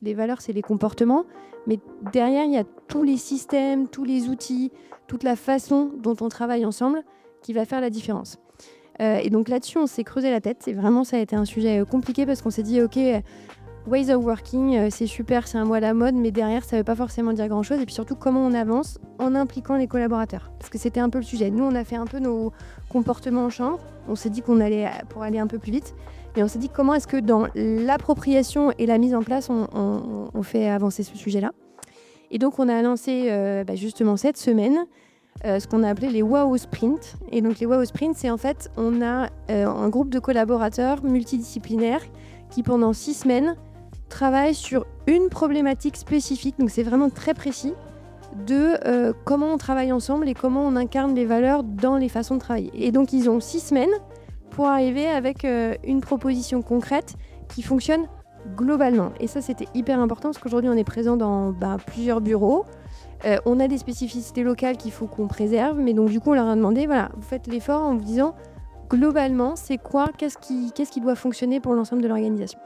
Les valeurs, c'est les comportements, mais derrière, il y a tous les systèmes, tous les outils, toute la façon dont on travaille ensemble qui va faire la différence. Et donc là-dessus, on s'est creusé la tête et vraiment, ça a été un sujet compliqué parce qu'on s'est dit: «OK, ways of working, c'est super, c'est un mot à la mode, mais derrière, ça veut pas forcément dire grand-chose» et puis surtout, comment on avance en impliquant les collaborateurs? Parce que c'était un peu le sujet. Nous, on a fait un peu nos comportements en chambre. On s'est dit qu'on allait, pour aller un peu plus vite, mais on s'est dit: comment est-ce que dans l'appropriation et la mise en place, on fait avancer ce sujet-là? Et donc on a lancé, justement cette semaine, ce qu'on a appelé les Wow Sprints. Et donc les Wow Sprints, c'est en fait, on a, un groupe de collaborateurs multidisciplinaires qui pendant 6 semaines travaillent sur une problématique spécifique, donc c'est vraiment très précis, de, comment on travaille ensemble et comment on incarne les valeurs dans les façons de travailler. Et donc ils ont 6 semaines pour arriver avec, une proposition concrète qui fonctionne globalement. Et ça, c'était hyper important parce qu'aujourd'hui, on est présent dans plusieurs bureaux. On a des spécificités locales qu'il faut qu'on préserve, mais donc du coup, on leur a demandé, voilà, vous faites l'effort en vous disant, globalement, c'est quoi? Qu'est-ce qui doit fonctionner pour l'ensemble de l'organisation?